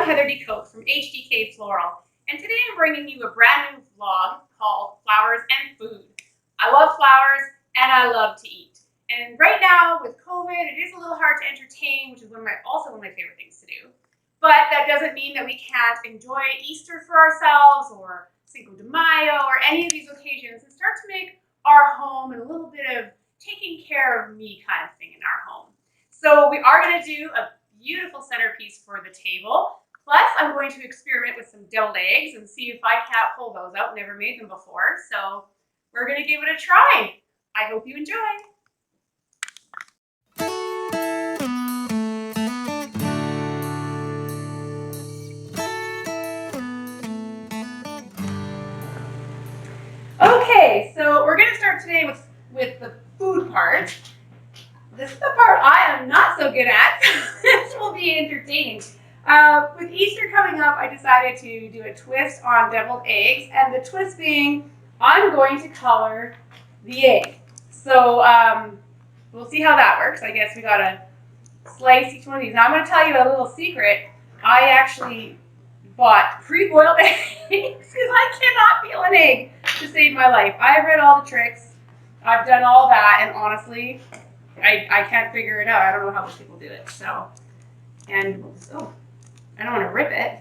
Heather DeCote from HDK Floral, and today I'm bringing you a brand new vlog called Flowers and Food. I love flowers and I love to eat. And right now with COVID, it is a little hard to entertain, which is also one of my favorite things to do. But that doesn't mean that we can't enjoy Easter for ourselves or Cinco de Mayo or any of these occasions and start to make our home and a little bit of taking care of me kind of thing in our home. So we are going to do a beautiful centerpiece for the table. Plus, I'm going to experiment with some deviled eggs and see if I can't pull those out. Never made them before, so we're going to give it a try. I hope you enjoy. Okay, so we're going to start today with the food part. This is the part I am not so good at. This will be entertaining. With Easter coming up, I decided to do a twist on deviled eggs, and the twist being I'm going to color the egg. So we'll see how that works. I guess we got to slice each one of these. Now I'm going to tell you a little secret. I actually bought pre-boiled eggs because I cannot peel an egg to save my life. I've read all the tricks. I've done all that, and honestly, I can't figure it out. I don't know how those people do it. So, and I don't want to rip it.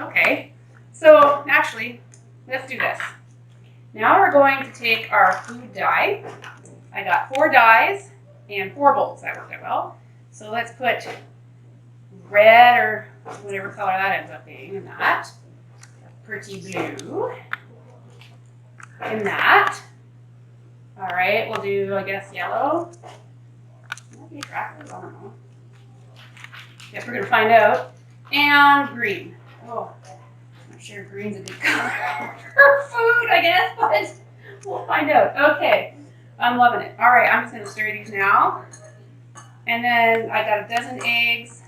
Okay. So actually, let's do this. Now we're going to take our food dye. I got 4 dyes and 4 bowls. That worked out well. So let's put red or whatever color that ends up being in that. Pretty blue in that. All right, we'll do, I guess, yellow. Maybe crackers, I don't know. Guess we're gonna find out. And green. Oh, I'm not sure green's a good color for food, I guess, but we'll find out. Okay, I'm loving it. All right, I'm just gonna stir these now. And then I got a dozen eggs.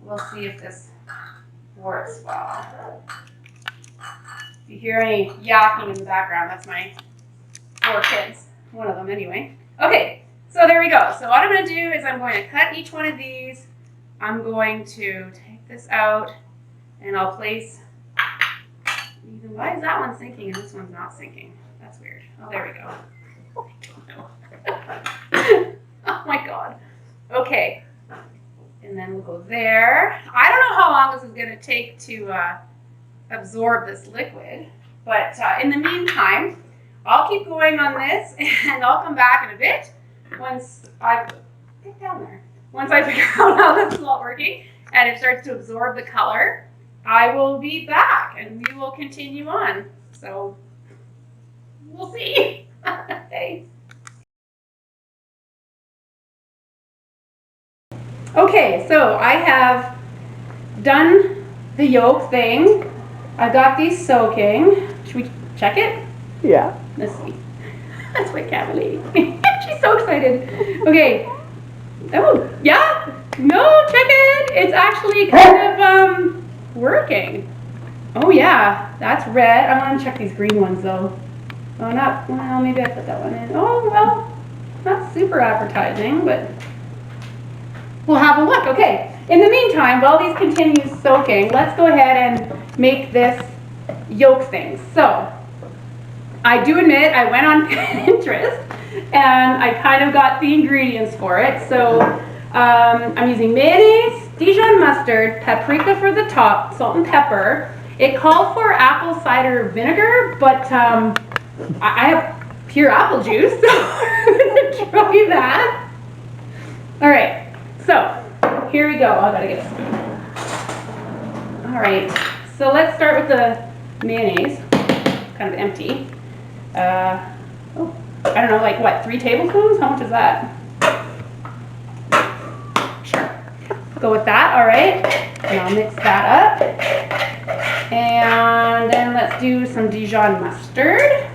We'll see if this works well. If you hear any yakking in the background, that's my 4 kids. One of them anyway. Okay, so there we go. So what I'm going to do is I'm going to cut each one of these. I'm going to take this out and I'll place, why is that one sinking and this one's not sinking? That's weird. Oh, there we go. I don't know. Oh my God. Okay. And then we'll go there. I don't know how long this is going to take to absorb this liquid, but in the meantime, I'll keep going on this and I'll come back in a bit once I get down there. Once I figure out how this is all working and it starts to absorb the color, I will be back and we will continue on. So we'll see. Okay. Okay, so I have done the yolk thing. I got these soaking. Should we check it? Yeah. Let's see. That's my cat lady. She's so excited. Okay. Oh, yeah. No, check it. It's actually kind of working. Oh yeah, that's red. I want to check these green ones though. Oh, well, maybe I put that one in. Oh, well, not super appetizing, but we'll have a look. Okay. In the meantime, while these continue soaking, let's go ahead and make this yolk thing. So, I do admit I went on Pinterest and I kind of got the ingredients for it. So I'm using mayonnaise, Dijon mustard, paprika for the top, salt and pepper. It called for apple cider vinegar, but I have pure apple juice, so I'm going to try that. All right, so here we go. I gotta get a spoon. All right, so let's start with the mayonnaise, kind of empty. I don't know, like what, 3 tablespoons? How much is that? Sure. Go with that, all right. And I'll mix that up. And then let's do some Dijon mustard.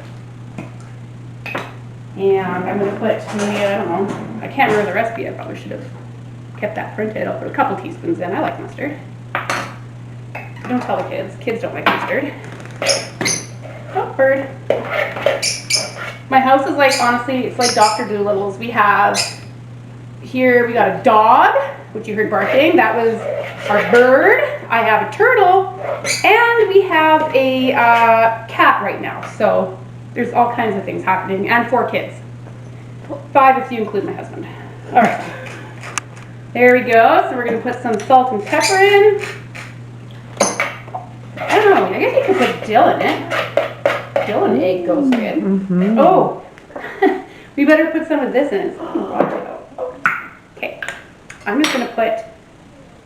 And I'm going to put maybe, I don't know, I can't remember the recipe. I probably should have kept that printed. I'll put a couple teaspoons in. I like mustard. Don't tell the kids. Kids don't like mustard. Oh, bird. My house is like, honestly, it's like Dr. Doolittle's. We have here, we got a dog, which you heard barking. That was our bird. I have a turtle, and we have a cat right now. So there's all kinds of things happening, and 4 kids. 5 if you include my husband. All right. There we go. So we're going to put some salt and pepper in. I don't know. I guess you could put dill in it. Dill and egg goes good. Mm-hmm. Oh, we better put some of this in. Okay. I'm just going to put,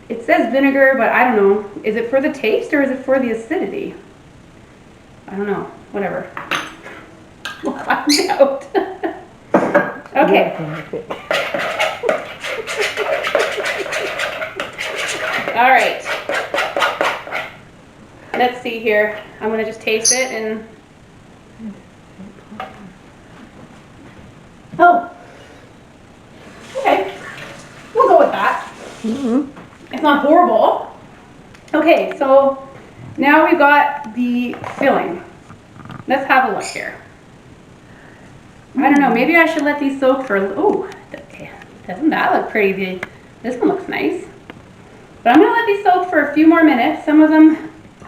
it says vinegar, but I don't know. Is it for the taste or is it for the acidity? I don't know. Whatever. We'll find out. Okay. All right. Let's see here. I'm going to just taste it and... Oh. Okay. We'll go with that. Mm-hmm. It's not horrible. Okay, so now we've got the filling. Let's have a look here. I don't know, maybe I should let these soak for, oh, okay. Doesn't that look pretty? This one looks nice. But I'm going to let these soak for a few more minutes. Some of them, I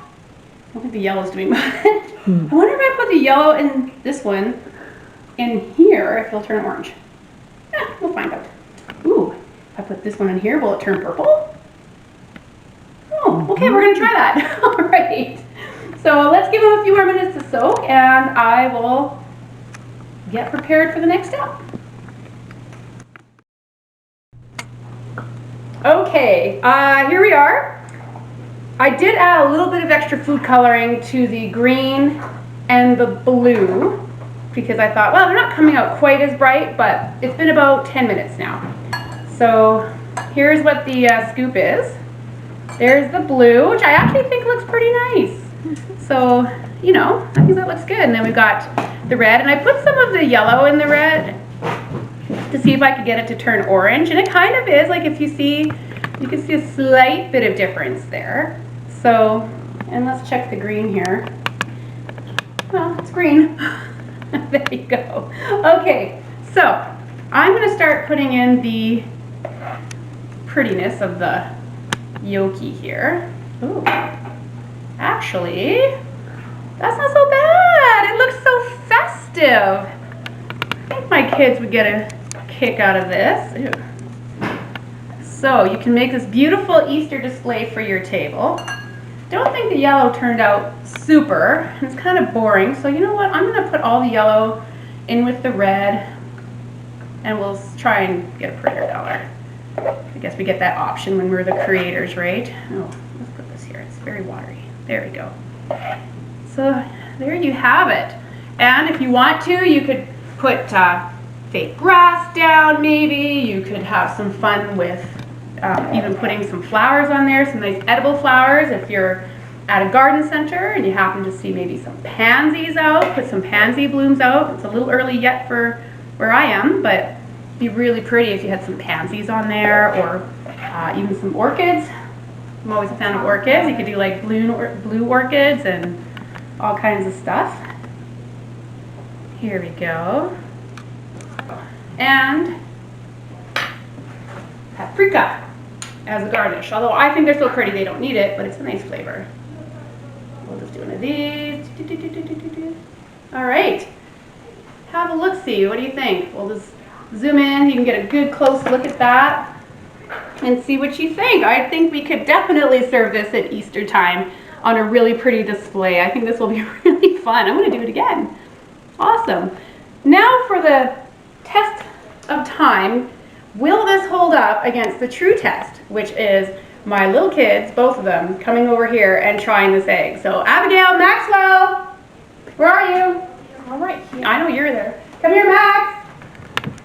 don't think the yellow's doing much. I wonder if I put the yellow in this one in here, if it'll turn orange. Yeah, we'll find out. Ooh, if I put this one in here, will it turn purple? Oh, okay, we're going to try that. All right. So let's give them a few more minutes to soak, and I will get prepared for the next step. Okay, here we are. I did add a little bit of extra food coloring to the green and the blue because I thought, well, they're not coming out quite as bright, but it's been about 10 minutes now. So here's what the scoop is. There's the blue, which I actually think looks pretty nice. So, you know, I think that looks good. And then we've got the red, and I put some of the yellow in the red to see if I could get it to turn orange, and it kind of is. Like, if you see, you can see a slight bit of difference there. So, and let's check the green here. Well, it's green. There you go. Okay, so I'm going to start putting in the prettiness of the yolky here. Ooh, actually, that's not so bad. It looks so festive. I think my kids would get a kick out of this. Ew. So you can make this beautiful Easter display for your table. Don't think the yellow turned out super. It's kind of boring. So you know what? I'm going to put all the yellow in with the red, and we'll try and get a prettier color. I guess we get that option when we're the creators, right? Oh, let's put this here. It's very watery. There we go. So there you have it. And if you want to, you could put fake grass down maybe. You could have some fun with even putting some flowers on there, some nice edible flowers. If you're at a garden center and you happen to see maybe some pansies out, put some pansy blooms out. It's a little early yet for where I am, but it'd be really pretty if you had some pansies on there, or even some orchids. I'm always a fan of orchids. You could do like blue orchids and all kinds of stuff. Here we go. And paprika as a garnish. Although I think they're so pretty they don't need it, but it's a nice flavor. We'll just do one of these. All right. Have a look-see. What do you think? We'll just zoom in. You can get a good close look at that and see what you think. I think we could definitely serve this at Easter time on a really pretty display. I think this will be really fun. I'm going to do it again. Awesome. Now for the test of time. Will this hold up against the true test, which is my little kids, both of them, coming over here and trying this egg. So Abigail, Maxwell, where are you? All right, I know you're there. Come here, Max.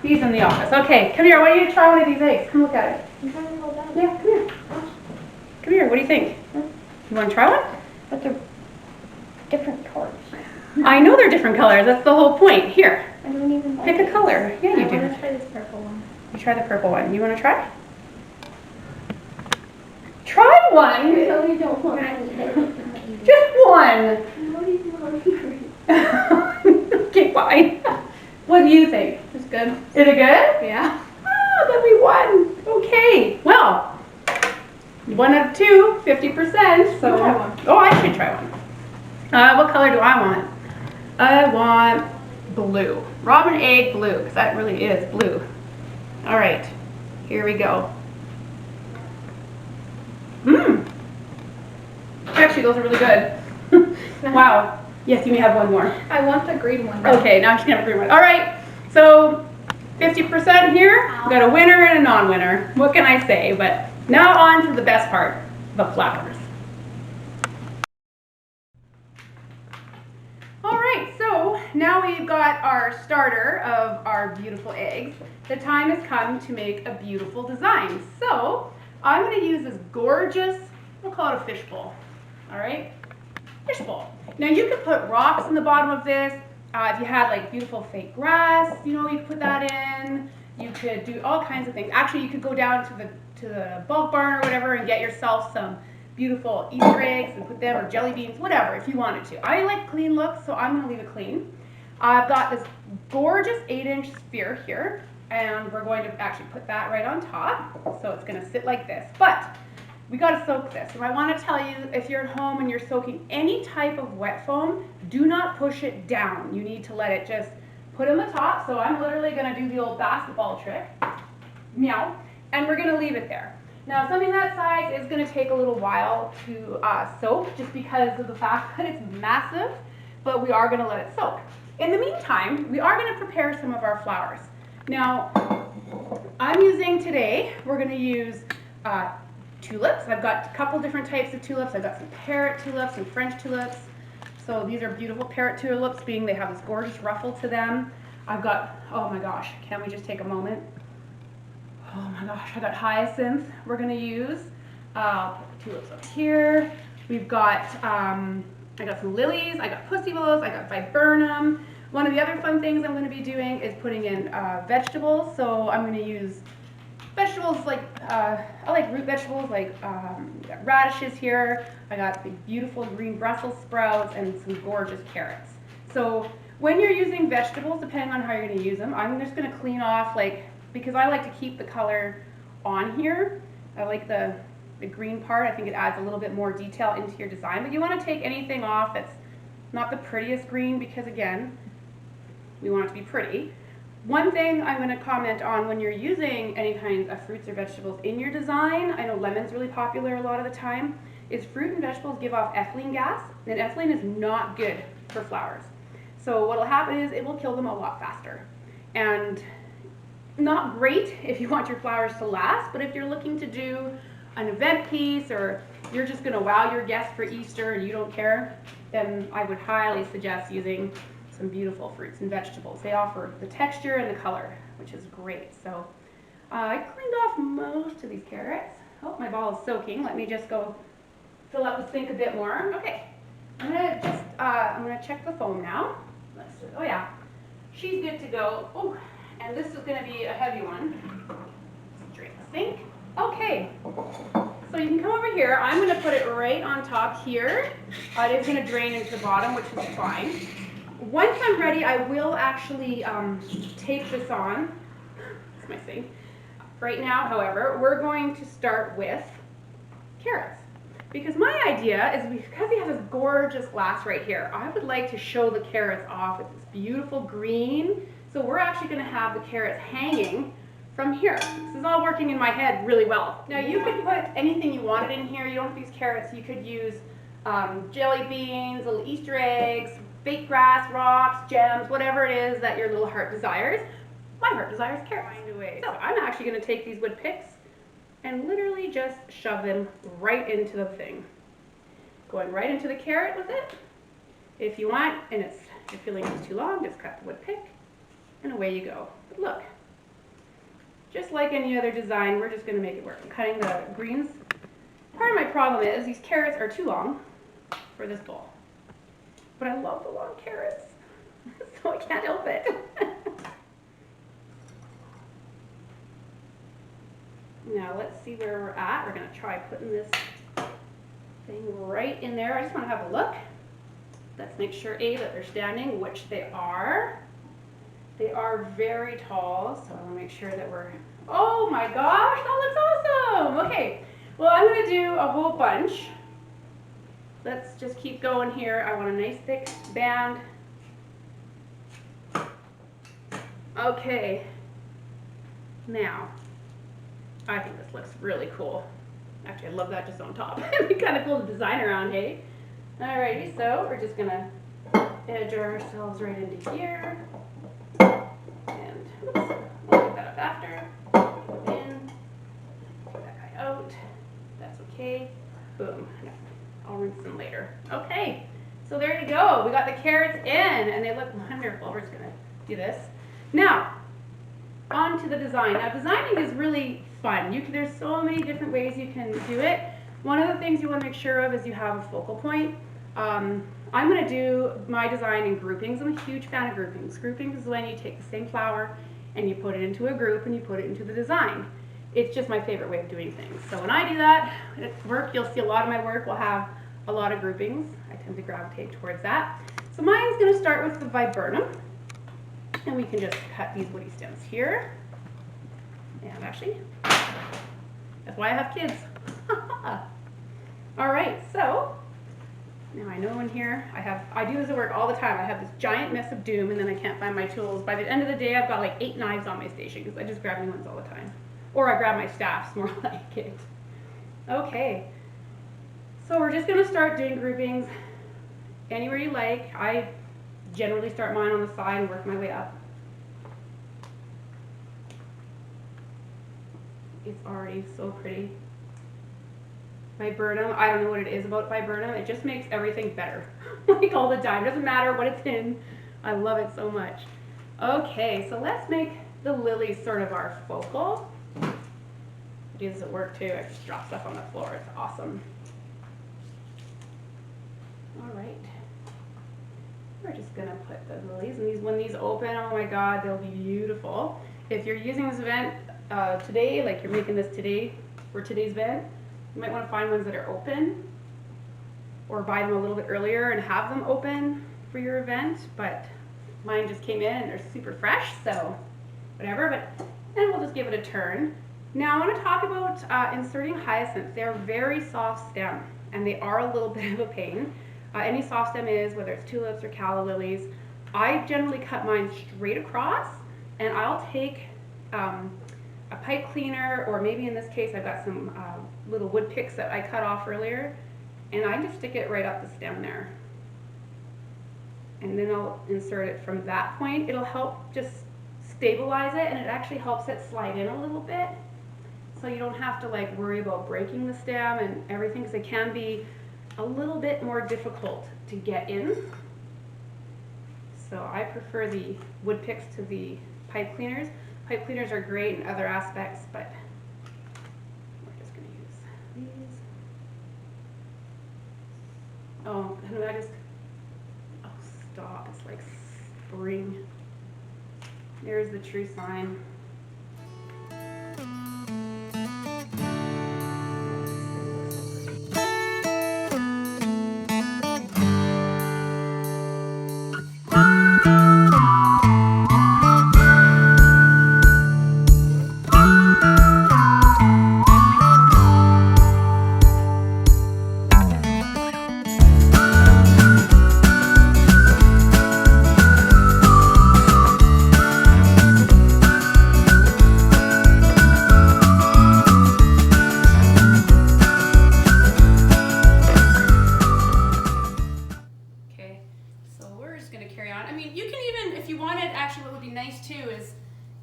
He's in the office. Okay, come here. I want you to try one of these eggs. Come look at it. Yeah, come here. Come here. What do you think? You want to try one? But they're different colors. I know they're different colors. That's the whole point. Here, I don't even like pick a color. Yeah, you I do. want to try this purple one. You try the purple one. You want to try? Try one. You totally don't want to. Just one. What do you want? Okay, fine. What do you think? It's good. Is it good? Yeah. Oh, then we won. Okay. Well, one of two, 50%. So, try one. oh, I should try one. What color do I want? I want blue. Robin egg blue, because that really is blue. All right, here we go. Mmm. Actually, those are really good. Wow. Yes, you may have one more. I want the green one. Okay, now she can have a green one. All right, so 50% here. We got a winner and a non-winner. What can I say? But now on to the best part, the flowers. All right, so now we've got our starter of our beautiful eggs. The time has come to make a beautiful design. So I'm going to use this gorgeous, we'll call it a fishbowl. All right, fishbowl. Now you could put rocks in the bottom of this. If you had like beautiful fake grass, you know, you could put that in. You could do all kinds of things. Actually, you could go down to the bulk barn or whatever and get yourself some beautiful Easter eggs and put them, or jelly beans, whatever, if you wanted to. I like clean looks, so I'm going to leave it clean. I've got this gorgeous 8-inch sphere here, and we're going to actually put that right on top. So it's going to sit like this. But we got to soak this. And I want to tell you, if you're at home and you're soaking any type of wet foam, do not push it down. You need to let it just put on the top. So I'm literally going to do the old basketball trick. Meow. And we're going to leave it there. Now, something that size is going to take a little while to soak, just because of the fact that it's massive, but we are going to let it soak. In the meantime, we are going to prepare some of our flowers. Now, I'm using today, we're going to use tulips. I've got a couple different types of tulips. I've got some parrot tulips and French tulips. So these are beautiful parrot tulips, being they have this gorgeous ruffle to them. I've got, oh my gosh, can we just take a moment? Oh my gosh, I got hyacinth we're going to use. I'll put the tulips up here. We've got, I got some lilies, I got pussy willows, I got viburnum. One of the other fun things I'm going to be doing is putting in vegetables. So I'm going to use vegetables like, I like root vegetables, like we got radishes here. I got the beautiful green Brussels sprouts and some gorgeous carrots. So when you're using vegetables, depending on how you're going to use them, I'm just going to clean off, like, because I like to keep the color on here. I like the green part. I think it adds a little bit more detail into your design. But you want to take anything off that's not the prettiest green, because again, we want it to be pretty. One thing I'm going to comment on when you're using any kinds of fruits or vegetables in your design, I know lemon's really popular a lot of the time, is fruit and vegetables give off ethylene gas, and ethylene is not good for flowers. So what will happen is it will kill them a lot faster. And not great if you want your flowers to last, but if you're looking to do an event piece, or you're just going to wow your guests for Easter and you don't care, then I would highly suggest using some beautiful fruits and vegetables. They offer the texture and the color, which is great. So I cleaned off most of these carrots. Oh, my ball is soaking. Let me just go fill up the sink a bit more. Okay, I'm gonna check the foam now. Let's just, oh yeah, she's good to go. Oh, and this is gonna be a heavy one. Let's drain the sink. Okay, so you can come over here. I'm gonna put it right on top here. It is gonna drain into the bottom, which is fine. Once I'm ready, I will actually tape this on. That's my sink. Right now, however, we're going to start with carrots. Because my idea is, because we have this gorgeous glass right here, I would like to show the carrots off with this beautiful green. So we're actually going to have the carrots hanging from here. This is all working in my head really well. Now you could put anything you wanted in here. You don't have to use carrots. You could use jelly beans, little Easter eggs, fake grass, rocks, gems, whatever it is that your little heart desires. My heart desires carrots. So I'm actually going to take these wood picks and literally just shove them right into the thing. Going right into the carrot with it. If you want, and you're feeling it's too long, just cut the wood pick, and away you go. But look, just like any other design, we're just going to make it work. I'm cutting the greens. Part of my problem is these carrots are too long for this bowl. But I love the long carrots, so I can't help it. Now let's see where we're at. We're going to try putting this thing right in there. I just want to have a look. Let's make sure, A, that they're standing, which they are. They are very tall, so I want to make sure that we're, oh my gosh, that looks awesome. Okay, Well, I'm gonna do a whole bunch. Let's just keep going here. I want a nice thick band. Okay. Now, I think this looks really cool. Actually, I love that just on top. It'd be kind of cool to design around, hey? Alrighty, so we're just gonna edge ourselves right into here. And oops, we'll pick that up after. Put it in. Take that guy out. That's okay. Boom. I'll rinse them later. Okay, so there you go. We got the carrots in and they look wonderful. We're just gonna do this. Now, on to the design. Now, designing is really fun. There's so many different ways you can do it. One of the things you want to make sure of is you have a focal point. I'm going to do my design in groupings. I'm a huge fan of groupings. Groupings is when you take the same flower and you put it into a group and you put it into the design. It's just my favorite way of doing things. So when I do that at work, you'll see a lot of my work will have a lot of groupings. I tend to gravitate towards that. So mine's going to start with the viburnum. And we can just cut these woody stems here. And actually, that's why I have kids. All right, so now I know in here, I do this at work all the time. I have this giant mess of doom and then I can't find my tools. By the end of the day, I've got like 8 knives on my station because I just grab new ones all the time. Or I grab my staffs, more like it. Okay, so we're just gonna start doing groupings anywhere you like. I generally start mine on the side and work my way up. It's already so pretty. Viburnum, I don't know what it is about viburnum. It just makes everything better. Like all the time. Doesn't matter what it's in. I love it so much. Okay, so let's make the lilies sort of our focal. I do this at work too. I just drop stuff on the floor. It's awesome. All right. We're just gonna put the lilies, and when these open, oh my God, they'll be beautiful. If you're using this event today, like you're making this today for today's event, you might want to find ones that are open, or buy them a little bit earlier and have them open for your event. But mine just came in and they're super fresh, so whatever. But then we'll just give it a turn. Now I want to talk about inserting hyacinths. They're a very soft stem, and they are a little bit of a pain. Any soft stem is, whether it's tulips or calla lilies. I generally cut mine straight across, and I'll take a pipe cleaner, or maybe in this case I've got some little wood picks that I cut off earlier, and I just stick it right up the stem there. And then I'll insert it from that point. It'll help just stabilize it, and it actually helps it slide in a little bit. So you don't have to like worry about breaking the stem and everything, because it can be a little bit more difficult to get in. So I prefer the wood picks to the pipe cleaners. Pipe cleaners are great in other aspects, but we're just going to use these. Oh, and oh stop, it's like spring. There's the true sign.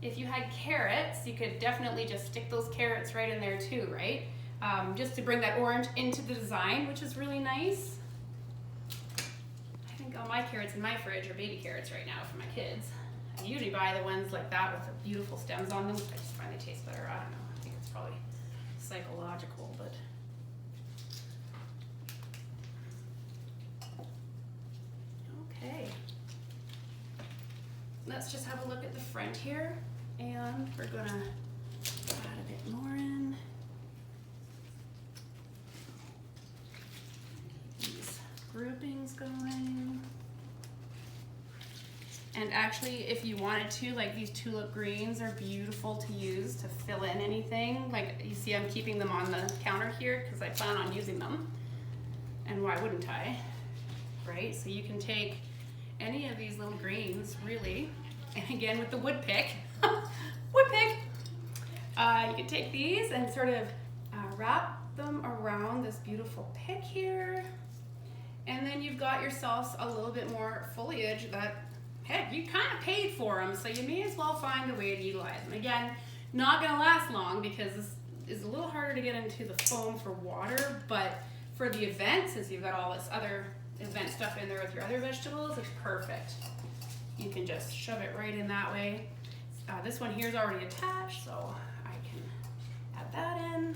If you had carrots, you could definitely just stick those carrots right in there too, right? Just to bring that orange into the design, which is really nice. I think all my carrots in my fridge are baby carrots right now for my kids. I usually buy the ones like that with the beautiful stems on them. I just find they taste better. I don't know. I think it's probably psychological, but. Okay. Let's just have a look at the front here. And we're gonna add a bit more in. Keep these groupings going. And actually, if you wanted to, like these tulip greens are beautiful to use to fill in anything. Like you see, I'm keeping them on the counter here because I plan on using them. And why wouldn't I? Right? So you can take any of these little greens, really. And again, with the wood pick, you can take these and sort of wrap them around this beautiful pick here. And then you've got yourselves a little bit more foliage that, heck, you kind of paid for them, so you may as well find a way to utilize them. Again, not gonna last long because this is a little harder to get into the foam for water, but for the event, since you've got all this other event stuff in there with your other vegetables, it's perfect. You can just shove it right in that way. This one here is already attached, so I can add that in.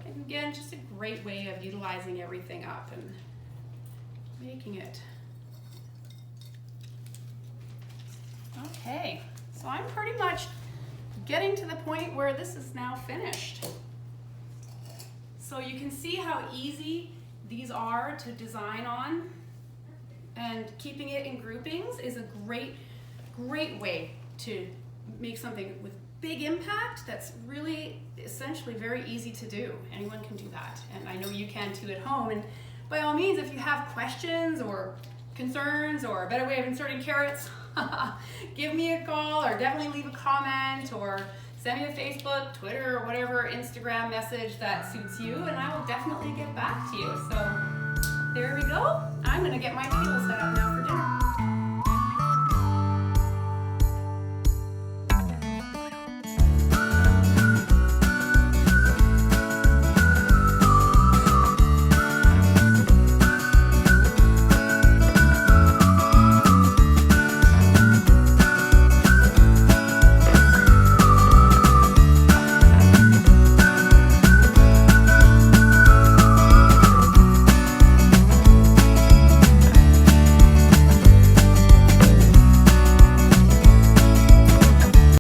And again, just a great way of utilizing everything up and making it. Okay, so I'm pretty much getting to the point where this is now finished. So you can see how easy these are to design on, and keeping it in groupings is a great way to make something with big impact that's really essentially very easy to do. Anyone can do that, and I know you can too at home. And by all means, if you have questions or concerns or a better way of inserting carrots, give me a call or definitely leave a comment or send me a Facebook, Twitter, or whatever Instagram message that suits you, and I will definitely get back to you. So there we go. I'm gonna get my table set up now for dinner.